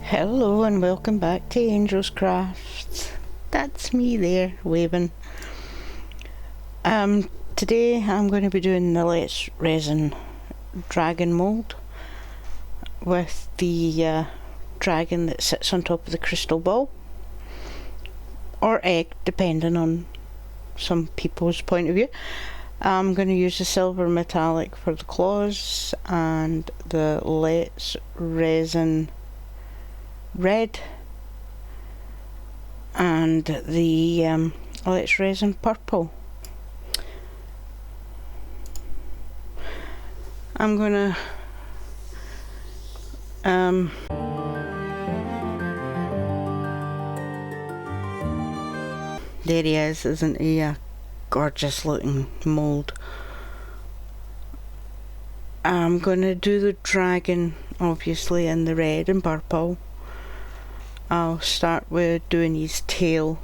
Hello and welcome back to Angel's Crafts. That's me there waving. Today I'm going to be doing the Let's Resin dragon mould with the dragon that sits on top of the crystal ball, or egg, depending on some people's point of view. I'm going to use the silver metallic for the claws and the Let's Resin red and the Let's Resin purple. I'm gonna there he is, isn't he? A gorgeous looking mould. I'm gonna do the dragon obviously in the red and purple. I'll start with doing his tail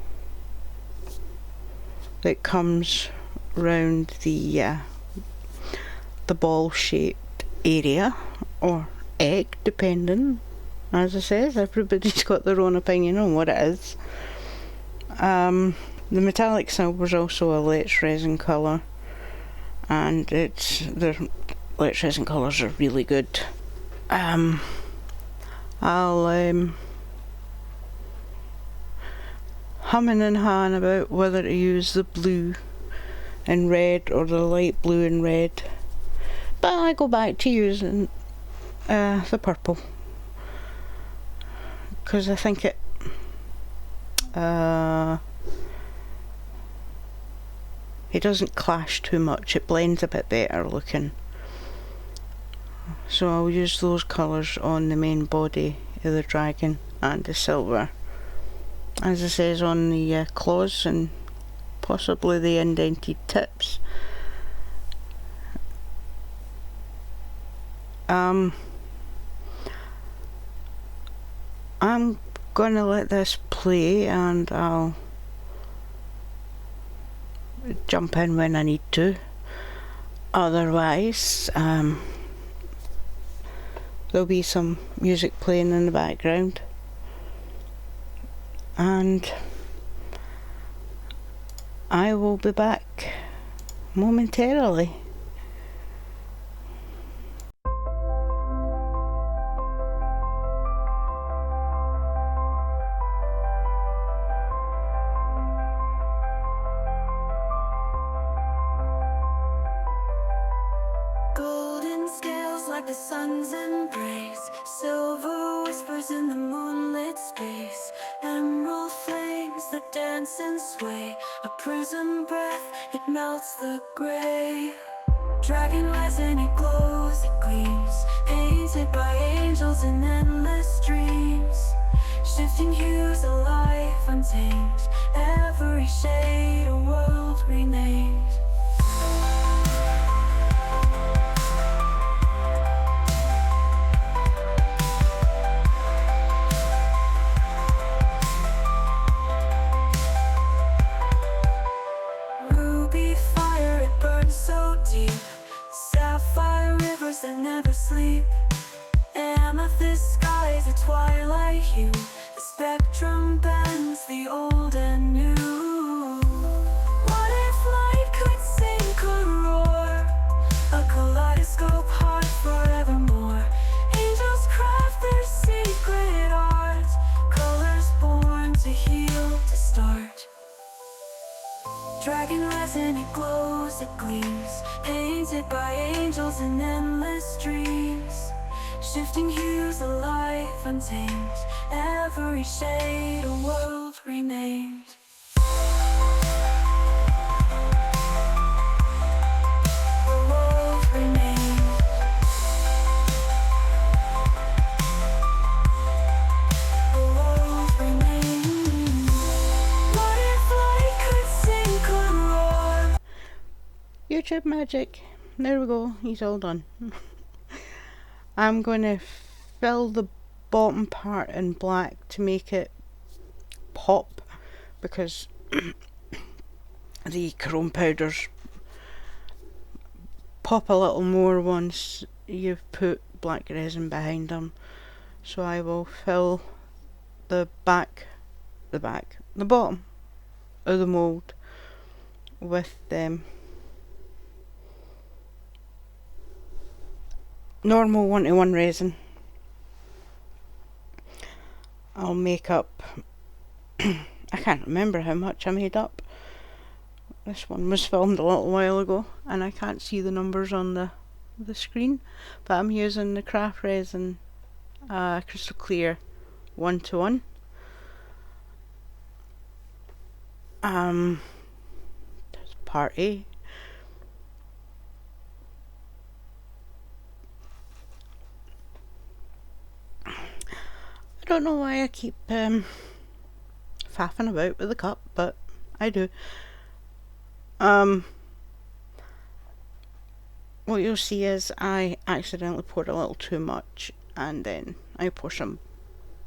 that comes round the ball shaped area, or egg, depending. As I says, everybody's got their own opinion on what it is. The metallic silver is also a Let's Resin colour, and the Let's Resin colours are really good. I'll humming and hawing about whether to use the blue and red or the light blue and red, but I go back to using the purple because I think it doesn't clash too much, it blends a bit better looking. So I'll use those colours on the main body of the dragon and the silver, as it says, on the claws and possibly the indented tips. I'm gonna let this play and I'll jump in when I need to. Otherwise, there'll be some music playing in the background, and I will be back momentarily. Golden scales like the sun's embrace, silver whispers in the moonlit space, emerald flames that dance and sway, a prism breath, it melts the grey. Dragon resin, it glows, it gleams, painted by angels in endless dreams, shifting hues, a life untamed, every shade a world renamed. Sapphire rivers that never sleep, amethyst skies, a twilight hue, the spectrum bends the old and new. What if light could sing, could roar, a kaleidoscope heart forevermore. Angels craft their secret art, colors born to heal, to start. Dragon resin, it glows, it gleams, painted by angels in endless dreams, shifting hues, a life untamed, every shade a world renamed. A world renamed. A world renamed. What if light could sing, could roar? YouTube magic. There we go, he's all done. I'm going to fill the bottom part in black to make it pop, because the chrome powder's pop a little more once you've put black resin behind them. So I will fill the bottom of the mould with normal 1-to-1 resin. I'll make up I can't remember how much I made up. This one was filmed a little while ago and I can't see the numbers on the screen, but I'm using the craft resin crystal clear 1-to-1. That's part A. I don't know why I keep faffing about with the cup, but I do. What you'll see is I accidentally poured a little too much and then I pour some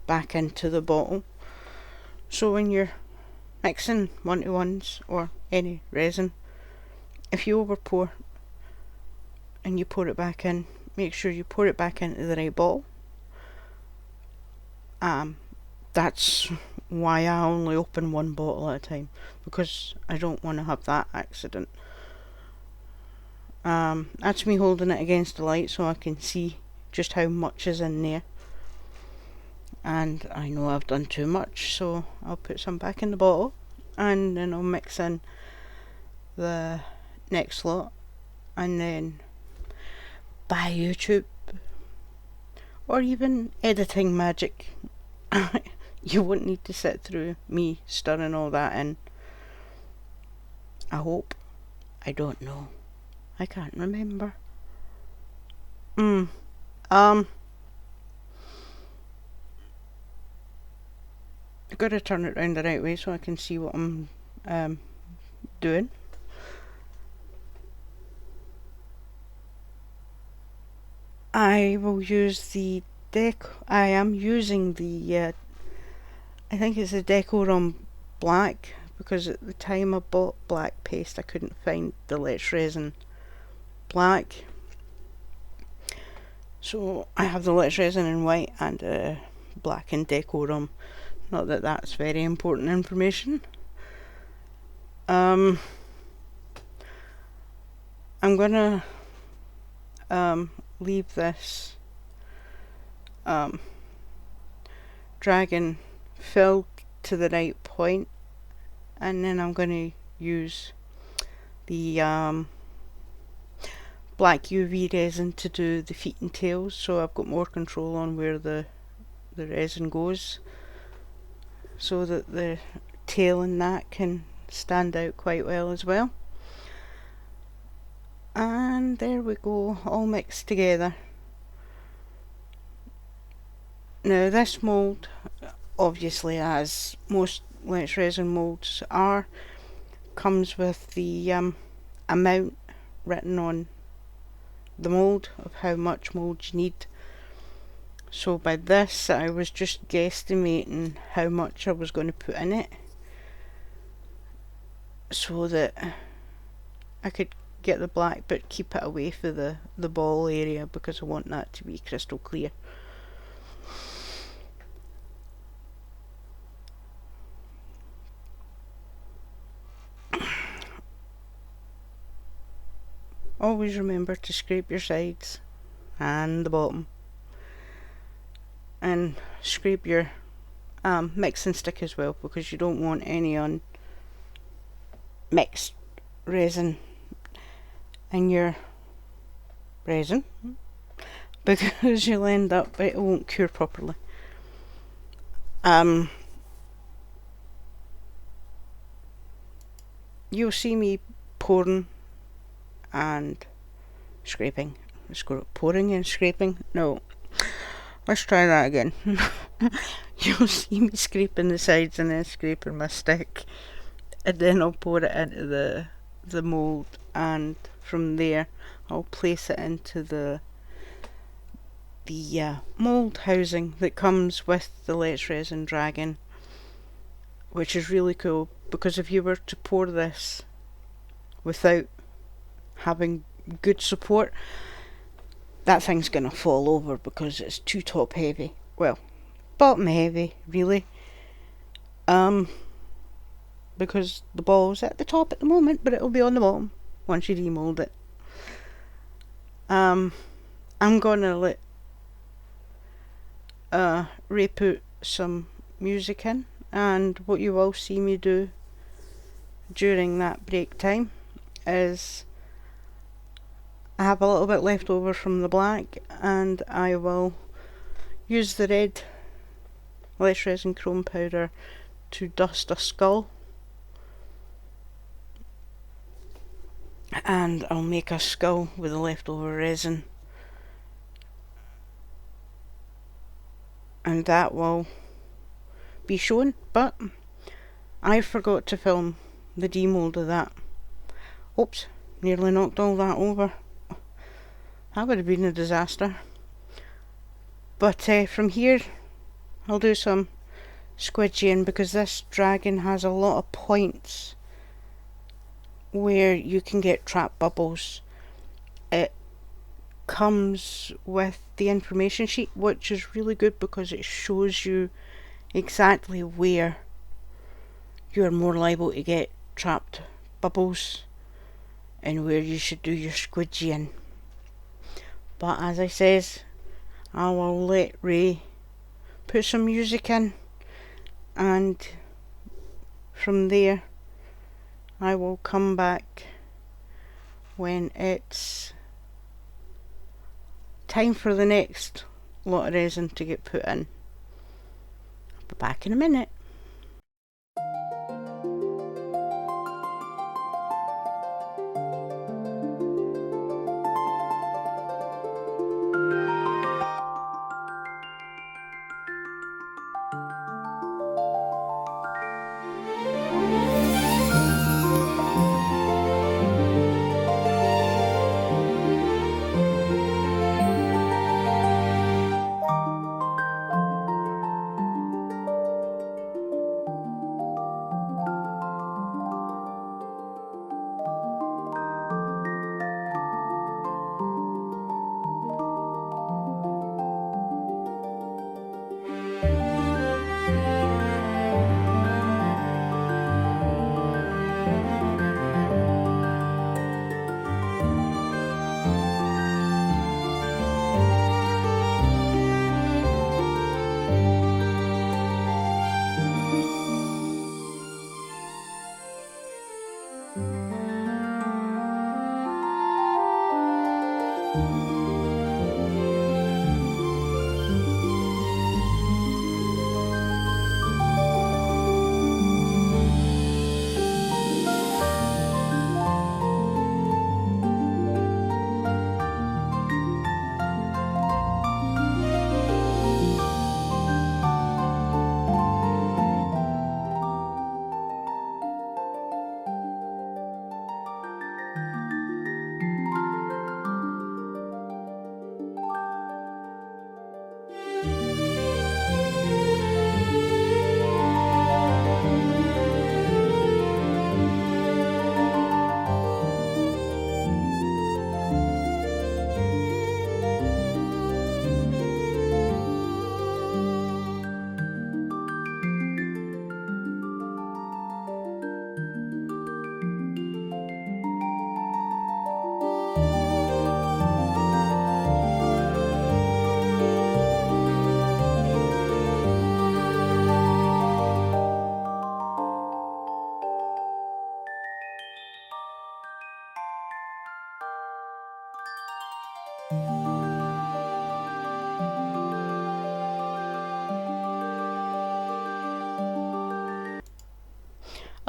back into the bottle. So when you're mixing 1-to-1s or any resin, if you over pour and you pour it back in, make sure you pour it back into the right bottle. That's why I only open one bottle at a time, because I don't want to have that accident. That's me holding it against the light so I can see just how much is in there, and I know I've done too much, so I'll put some back in the bottle and then I'll mix in the next lot, and then by YouTube or even editing magic you won't need to sit through me stirring all that in. I hope. I don't know. I can't remember. I gotta turn it round the right way so I can see what I'm doing. I will use the I am using the I think it's a Decorum black, because at the time I bought black paste I couldn't find the Let's Resin black. So I have the Let's Resin in white and black in Decorum. Not that that's very important information. I'm gonna leave this dragon filled to the right point, and then I'm going to use the black UV resin to do the feet and tails, so I've got more control on where the resin goes, so that the tail and that can stand out quite well as well. And there we go, all mixed together. Now this mould, obviously as most Let's Resin moulds are, comes with the amount written on the mould of how much mould you need. So by this I was just guesstimating how much I was going to put in it, so that I could get the black but keep it away for the ball area, because I want that to be crystal clear. Always remember to scrape your sides and the bottom, and scrape your mixing stick as well, because you don't want any mixed resin in your resin, because you'll end up, it won't cure properly. You'll see me pouring and scraping. Pouring and scraping? No. Let's try that again. You'll see me scraping the sides and then scraping my stick, and then I'll pour it into the mould, and from there I'll place it into the mould housing that comes with the Let's Resin Dragon, which is really cool, because if you were to pour this without having good support, that thing's going to fall over because it's too top heavy. Well, bottom heavy, really. Because the ball's at the top at the moment, but it'll be on the bottom once you demold it. I'm gonna let Ray put some music in, and what you will see me do during that break time is I have a little bit left over from the black, and I will use the red less resin chrome powder to dust a skull, and I'll make a skull with the leftover resin, and that will be shown. But I forgot to film the demold of that. Oops, nearly knocked all that over. That would have been a disaster. But from here I'll do some squidgying, because this dragon has a lot of points where you can get trap bubbles. It comes with the information sheet, which is really good because it shows you exactly where you're more liable to get trapped bubbles and where you should do your squidgying. But as I says, I will let Ray put some music in, and from there I will come back when it's time for the next lot of resin to get put in. I'll be back in a minute.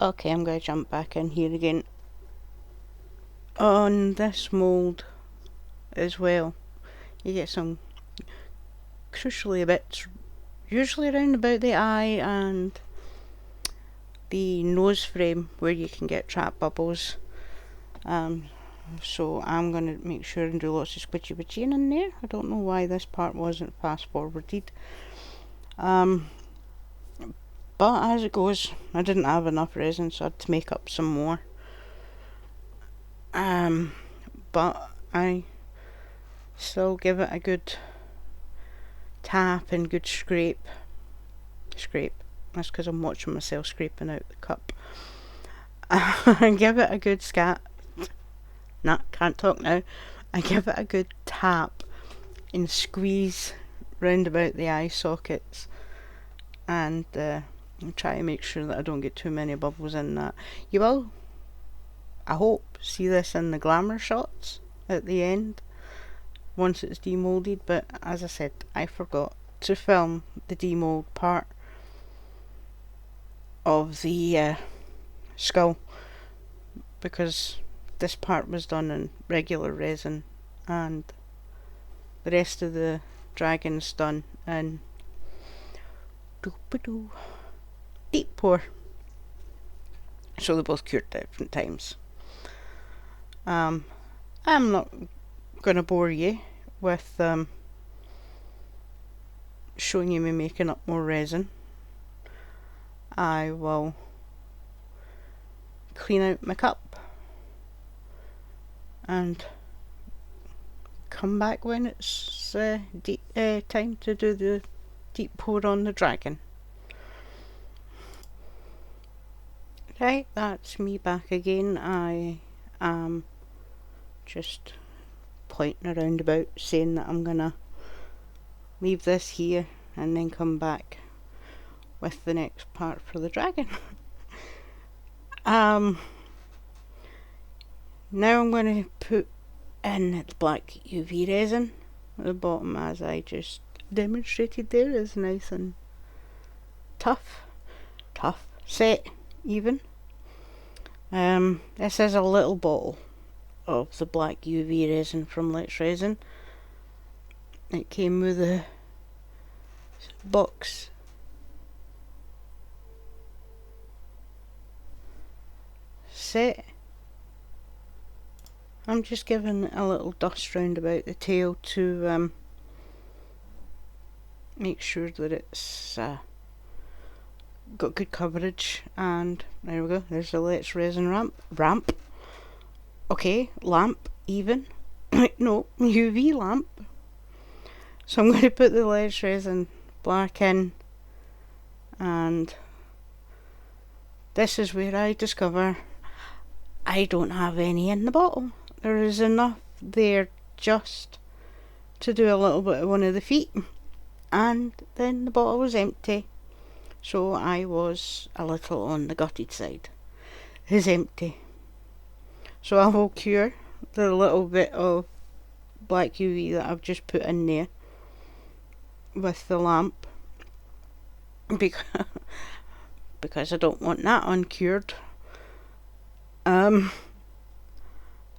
Okay, I'm going to jump back in here again. On this mould as well, you get some crucially bits, usually around about the eye and the nose frame, where you can get trap bubbles. So I'm going to make sure and do lots of squidgy in there. I don't know why this part wasn't fast forwarded. But as it goes, I didn't have enough resin, so I had to make up some more. But I still give it a good tap and good scrape. That's because I'm watching myself scraping out the cup. And give it a good can't talk now. I give it a good tap and squeeze round about the eye sockets, and try to make sure that I don't get too many bubbles in that. You will, I hope, see this in the glamour shots at the end once it's demolded, but as I said, I forgot to film the demold part of the skull, because this part was done in regular resin and the rest of the dragon's done in deep pour, so they're both cured at different times. I'm not gonna bore you with showing you me making up more resin. I will clean out my cup and come back when it's time to do the deep pour on the dragon. Right, that's me back again. I am just pointing around about, saying that I'm gonna leave this here and then come back with the next part for the dragon. Now I'm going to put in the black UV resin at the bottom, as I just demonstrated there. Is nice and tough set even. This is a little bottle of the black UV resin from Let's Resin. It came with a box set. I'm just giving a little dust round about the tail to make sure that it's got good coverage, and there we go, there's the Let's Resin ramp. Okay, lamp even. No, UV lamp. So I'm going to put the Let's Resin black in, and this is where I discover I don't have any in the bottle. There is enough there just to do a little bit of one of the feet, and then the bottle was empty. So I was a little on the gutted side. It's empty. So I will cure the little bit of black UV that I've just put in there with the lamp, because I don't want that uncured.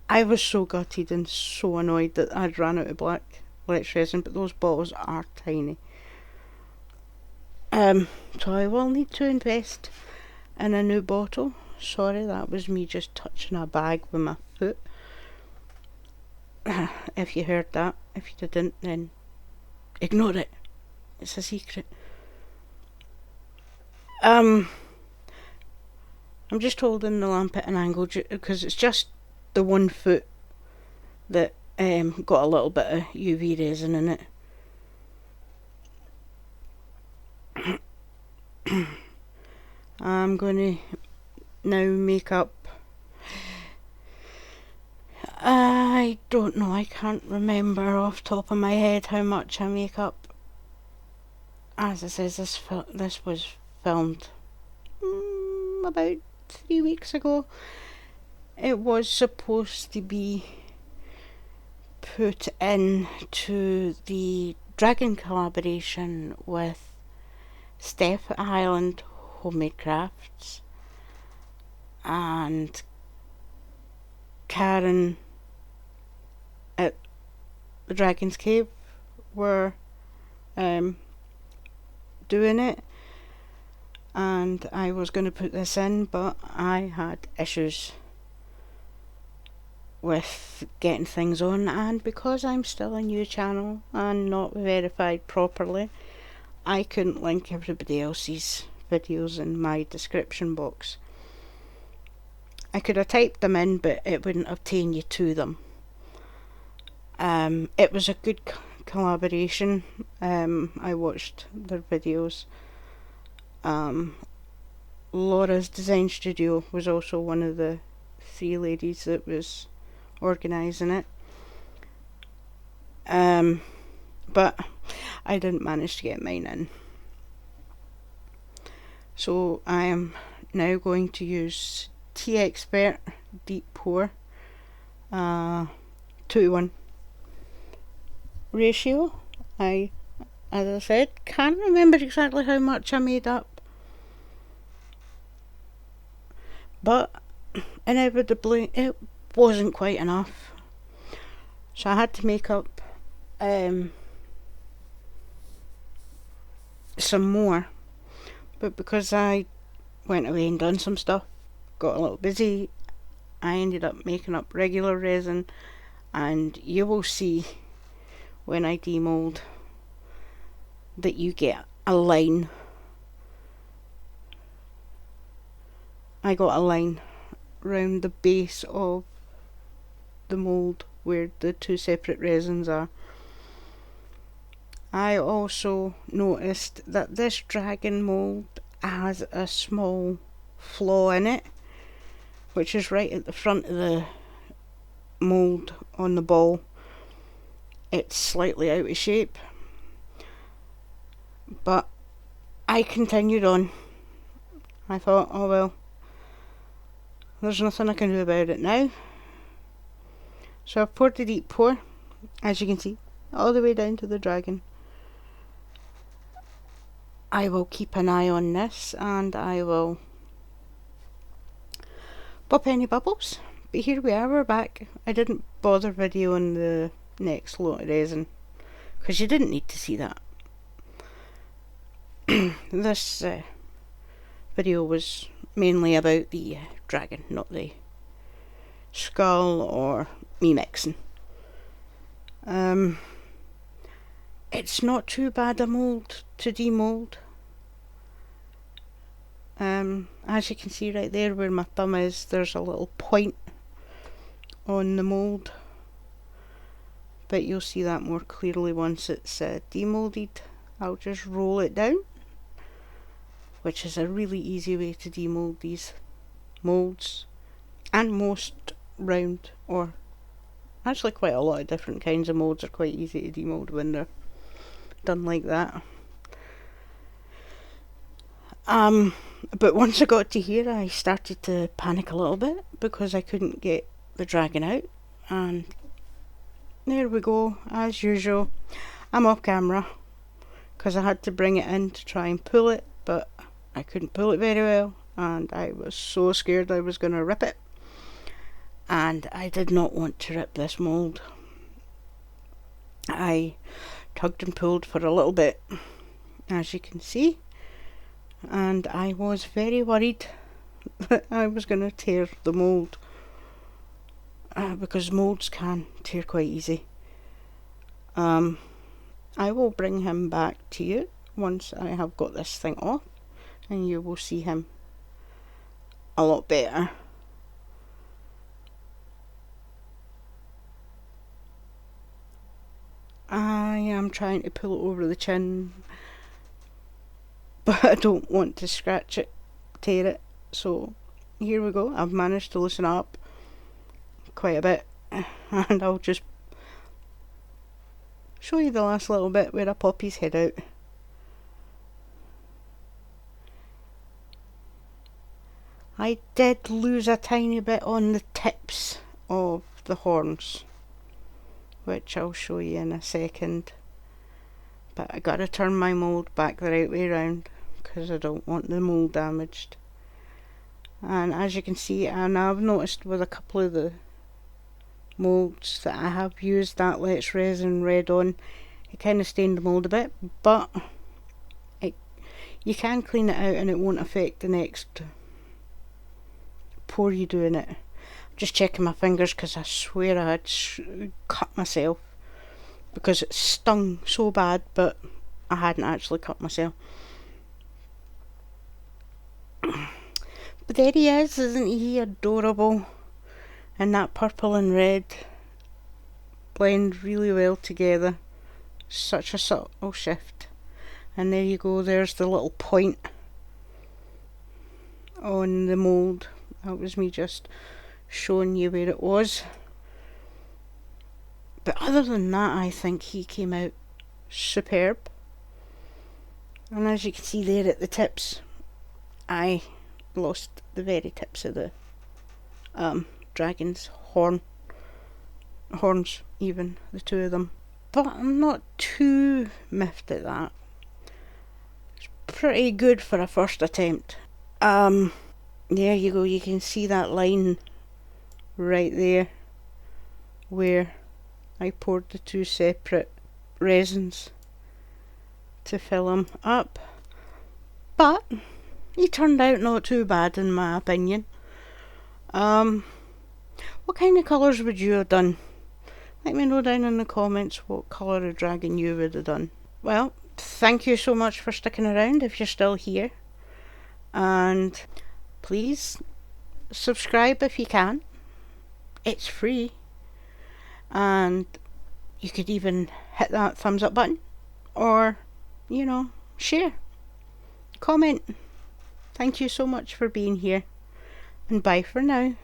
I was so gutted and so annoyed that I'd ran out of black Let's Resin, but those bottles are tiny. So I will need to invest in a new bottle. Sorry, that was me just touching a bag with my foot. If you heard that. If you didn't, then ignore it. It's a secret. I'm just holding the lamp at an angle because it's just the one foot that got a little bit of UV resin in it. I'm going to now make up. I don't know, I can't remember off the top of my head how much I make up. As I says, this was filmed about 3 weeks ago. It was supposed to be put into the dragon collaboration with Steph at Highland Homemade Crafts and Karen at the Dragon's Cave were doing it, and I was going to put this in, but I had issues with getting things on, and because I'm still a new channel and not verified properly, I couldn't link everybody else's videos in my description box. I could have typed them in, but it wouldn't have taken you to them. It was a good collaboration. I watched their videos. Laura's design studio was also one of the 3 ladies that was organising it. But I didn't manage to get mine in. So I am now going to use Tea Expert Deep Pour 2:1 ratio. As I said, can't remember exactly how much I made up, but inevitably it wasn't quite enough, so I had to make up some more. But because I went away and done some stuff, got a little busy, I ended up making up regular resin, and you will see when I demold that you get a line. I got a line round the base of the mould where the 2 separate resins are. I also noticed that this dragon mould has a small flaw in it, which is right at the front of the mould on the ball. It's slightly out of shape, but I continued on. I thought, oh well, there's nothing I can do about it now. So I've poured the deep pour, as you can see, all the way down to the dragon. I will keep an eye on this, and I will pop any bubbles. But here we are, we're back. I didn't bother videoing the next lot of resin, because you didn't need to see that. This video was mainly about the dragon, not the skull or me mixing. It's not too bad a mould to demould. As you can see right there where my thumb is, there's a little point on the mould, but you'll see that more clearly once it's demoulded. I'll just roll it down, which is a really easy way to demould these moulds, and most round, or actually quite a lot of different kinds of moulds are quite easy to demould when they're done like that. But once I got to here, I started to panic a little bit because I couldn't get the dragon out, and there we go. As usual, I'm off camera because I had to bring it in to try and pull it, but I couldn't pull it very well, and I was so scared I was going to rip it, and I did not want to rip this mould. I tugged and pulled for a little bit, as you can see, and I was very worried that I was going to tear the mould, because moulds can tear quite easy. I will bring him back to you once I have got this thing off, and you will see him a lot better. I am trying to pull it over the chin, but I don't want to scratch it, tear it. So here we go. I've managed to loosen up quite a bit, and I'll just show you the last little bit where I pop his head out. I did lose a tiny bit on the tips of the horns, which I'll show you in a second. But I gotta turn my mould back the right way around because I don't want the mould damaged. And as you can see, and I've noticed with a couple of the moulds that I have used that Let's Resin red on, it kind of stained the mould a bit, but you can clean it out and it won't affect the next pour you do in it. Just checking my fingers because I swear I had cut myself because it stung so bad, but I hadn't actually cut myself. But there he is, isn't he adorable? And that purple and red. blend really well together. Such a subtle shift. And there you go, there's the little point on the mould. That was me just showing you where it was. But other than that, I think he came out superb. And as you can see there at the tips, I lost the very tips of the dragon's horns, even the two of them. But I'm not too miffed at that. It's pretty good for a first attempt. There you go, you can see that line right there where I poured the two separate resins to fill him up. But he turned out not too bad in my opinion. What kind of colours would you have done? Let me know down in the comments what colour of dragon you would have done. Well, thank you so much for sticking around if you're still here. And please subscribe if you can. It's free. And you could even hit that thumbs up button. Or, share. Comment. Thank you so much for being here. And bye for now.